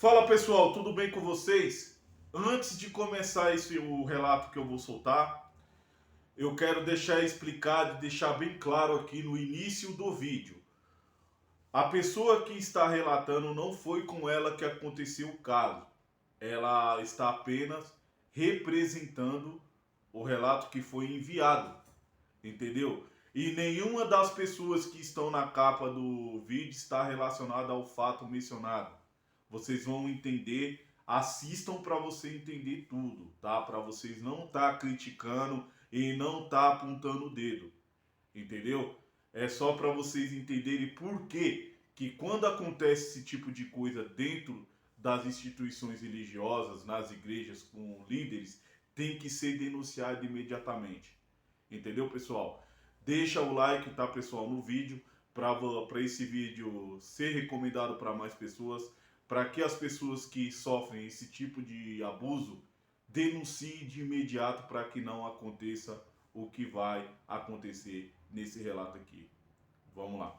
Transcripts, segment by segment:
Fala pessoal, tudo bem com vocês? Antes de começar o relato que eu vou soltar, eu quero deixar explicado e deixar bem claro aqui no início do vídeo. A pessoa que está relatando não foi com ela que aconteceu o caso. Ela está apenas representando o relato que foi enviado, entendeu? E nenhuma das pessoas que estão na capa do vídeo está relacionada ao fato mencionado. Vocês vão entender, assistam para você entender tudo, tá? Para vocês não estar criticando e não estar apontando o dedo, entendeu? É só para vocês entenderem por que quando acontece esse tipo de coisa dentro das instituições religiosas, nas igrejas com líderes, tem que ser denunciado imediatamente. Entendeu, pessoal? Deixa o like, tá, pessoal, no vídeo, para esse vídeo ser recomendado para mais pessoas, para que as pessoas que sofrem esse tipo de abuso denunciem de imediato para que não aconteça o que vai acontecer nesse relato aqui. Vamos lá.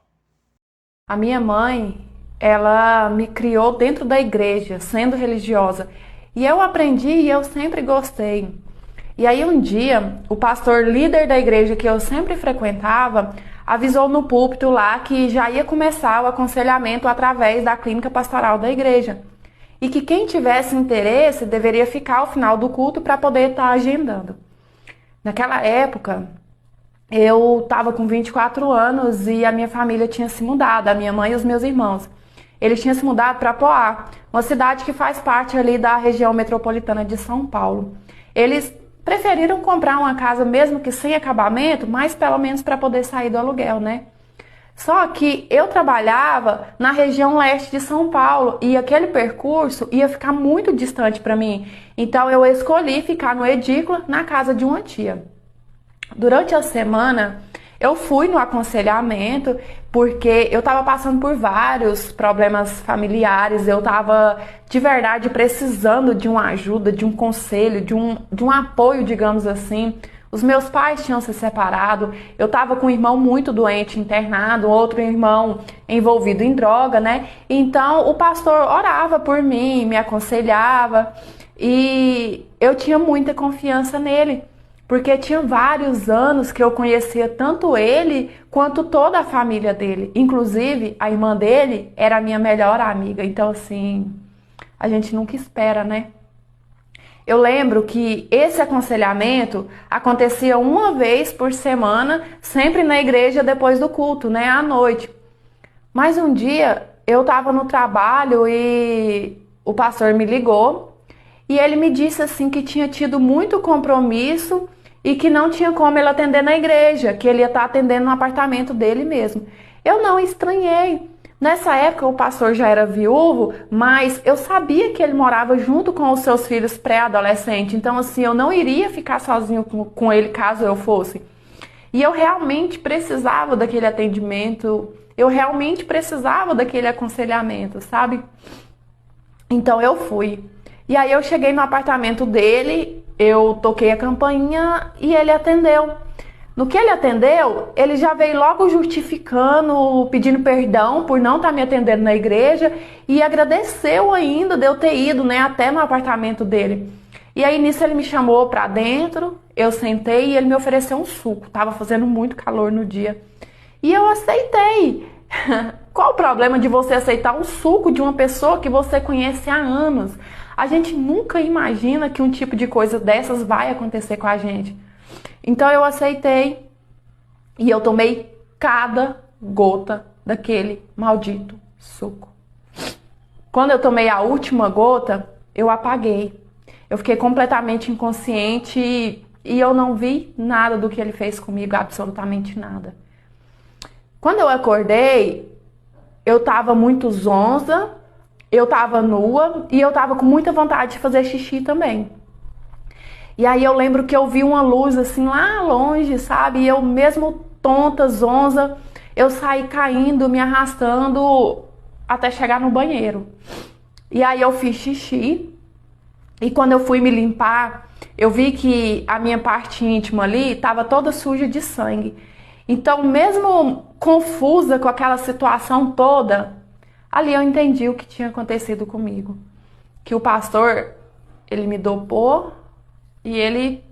A minha mãe, ela me criou dentro da igreja, sendo religiosa. E eu aprendi e eu sempre gostei. E aí um dia, o pastor líder da igreja que eu sempre frequentava, avisou no púlpito lá que já ia começar o aconselhamento através da clínica pastoral da igreja. E que quem tivesse interesse deveria ficar ao final do culto para poder estar agendando. Naquela época, eu estava com 24 anos e a minha família tinha se mudado, a minha mãe e os meus irmãos. Eles tinham se mudado para Poá, uma cidade que faz parte ali da região metropolitana de São Paulo. Eles preferiram comprar uma casa mesmo que sem acabamento, mas pelo menos para poder sair do aluguel, né? Só que eu trabalhava na região leste de São Paulo e aquele percurso ia ficar muito distante para mim. Então eu escolhi ficar no Edícula, na casa de uma tia. Durante a semana, eu fui no aconselhamento porque eu estava passando por vários problemas familiares, eu estava de verdade precisando de uma ajuda, de um conselho, de um apoio, digamos assim. Os meus pais tinham se separado, eu estava com um irmão muito doente, internado, outro irmão envolvido em droga, né? Então o pastor orava por mim, me aconselhava e eu tinha muita confiança nele. Porque tinha vários anos que eu conhecia tanto ele quanto toda a família dele. Inclusive, a irmã dele era a minha melhor amiga. Então, assim, a gente nunca espera, né? Eu lembro que esse aconselhamento acontecia uma vez por semana, sempre na igreja depois do culto, né? À noite. Mas um dia eu estava no trabalho e o pastor me ligou e ele me disse assim que tinha tido muito compromisso e que não tinha como ele atender na igreja, que ele ia estar atendendo no apartamento dele mesmo. Eu não estranhei. Nessa época o pastor já era viúvo, mas eu sabia que ele morava junto com os seus filhos pré-adolescentes. Então assim, eu não iria ficar sozinho com ele caso eu fosse. E eu realmente precisava daquele atendimento, eu realmente precisava daquele aconselhamento, sabe? Então eu fui. E aí eu cheguei no apartamento dele, eu toquei a campainha e ele atendeu. No que ele atendeu, ele já veio logo justificando, pedindo perdão por não estar me atendendo na igreja e agradeceu ainda de eu ter ido, né, até no apartamento dele. E aí nisso ele me chamou pra dentro, eu sentei e ele me ofereceu um suco. Tava fazendo muito calor no dia. E eu aceitei. Qual o problema de você aceitar um suco de uma pessoa que você conhece há anos? A gente nunca imagina que um tipo de coisa dessas vai acontecer com a gente. Então eu aceitei e eu tomei cada gota daquele maldito suco. Quando eu tomei a última gota, eu apaguei. Eu fiquei completamente inconsciente e eu não vi nada do que ele fez comigo, absolutamente nada. Quando eu acordei, eu estava muito zonza, eu estava nua e eu estava com muita vontade de fazer xixi também. E aí eu lembro que eu vi uma luz assim lá longe, sabe? E eu mesmo tonta, zonza, eu saí caindo, me arrastando até chegar no banheiro. E aí eu fiz xixi e quando eu fui me limpar, eu vi que a minha parte íntima ali estava toda suja de sangue. Então, mesmo confusa com aquela situação toda, ali eu entendi o que tinha acontecido comigo. que o pastor, ele me dopou e ele,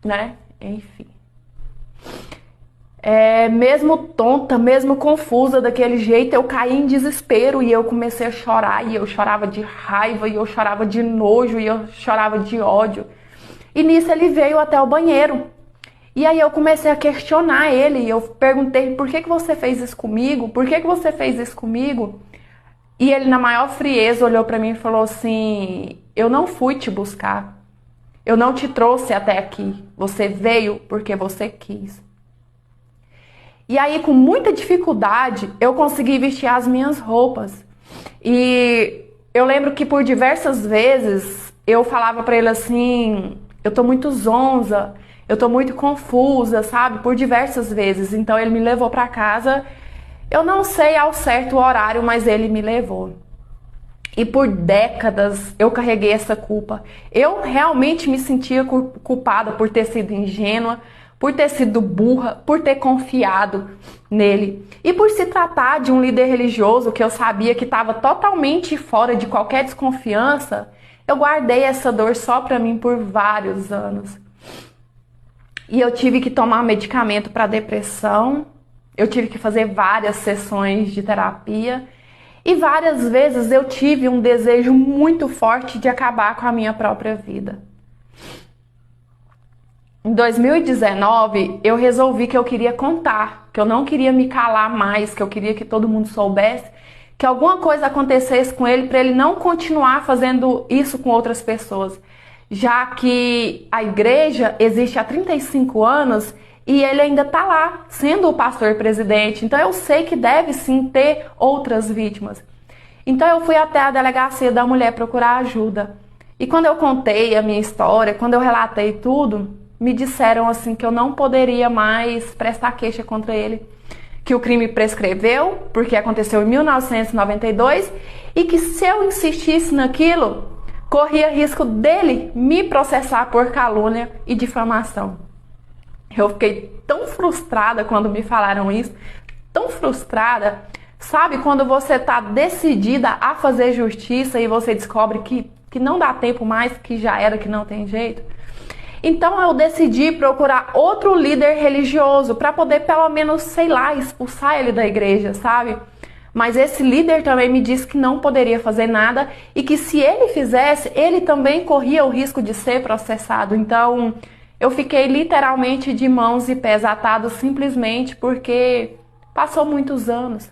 né, enfim. Mesmo tonta, mesmo confusa daquele jeito, eu caí em desespero e eu comecei a chorar, e eu chorava de raiva, e eu chorava de nojo, e eu chorava de ódio. E nisso ele veio até o banheiro. E aí eu comecei a questionar ele, e eu perguntei: por que você fez isso comigo? Por que você fez isso comigo? E ele, na maior frieza, olhou para mim e falou assim: eu não fui te buscar. Eu não te trouxe até aqui. Você veio porque você quis. E aí, com muita dificuldade, eu consegui vestir as minhas roupas. E eu lembro que por diversas vezes eu falava para ele assim: eu tô muito zonza, eu tô muito confusa, sabe? Por diversas vezes. Então ele me levou para casa. Eu não sei ao certo o horário, mas ele me levou. E por décadas eu carreguei essa culpa. Eu realmente me sentia culpada por ter sido ingênua, por ter sido burra, por ter confiado nele. E por se tratar de um líder religioso que eu sabia que estava totalmente fora de qualquer desconfiança, eu guardei essa dor só para mim por vários anos. E eu tive que tomar medicamento para depressão, eu tive que fazer várias sessões de terapia, e várias vezes eu tive um desejo muito forte de acabar com a minha própria vida. Em 2019, eu resolvi que eu queria contar, que eu não queria me calar mais, que eu queria que todo mundo soubesse, que alguma coisa acontecesse com ele para ele não continuar fazendo isso com outras pessoas, já que a igreja existe há 35 anos e ele ainda está lá, sendo o pastor presidente. Então eu sei que deve sim ter outras vítimas. Então eu fui até a delegacia da mulher procurar ajuda. E quando eu contei a minha história, quando eu relatei tudo, me disseram assim que eu não poderia mais prestar queixa contra ele, que o crime prescreveu, porque aconteceu em 1992, e que se eu insistisse naquilo, corria risco dele me processar por calúnia e difamação. Eu fiquei tão frustrada quando me falaram isso, tão frustrada. Sabe quando você está decidida a fazer justiça e você descobre que não dá tempo mais, que já era, que não tem jeito? Então eu decidi procurar outro líder religioso para poder pelo menos, sei lá, expulsar ele da igreja, sabe? Mas esse líder também me disse que não poderia fazer nada e que se ele fizesse, ele também corria o risco de ser processado. Então eu fiquei literalmente de mãos e pés atados simplesmente porque passou muitos anos.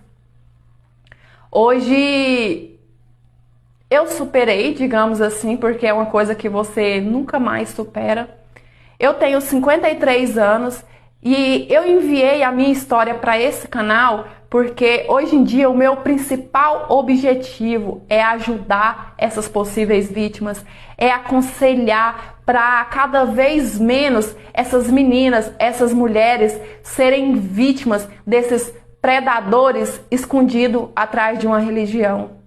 Hoje eu superei, digamos assim, porque é uma coisa que você nunca mais supera. Eu tenho 53 anos e eu enviei a minha história para esse canal porque hoje em dia o meu principal objetivo é ajudar essas possíveis vítimas, é aconselhar para cada vez menos essas meninas, essas mulheres serem vítimas desses predadores escondidos atrás de uma religião.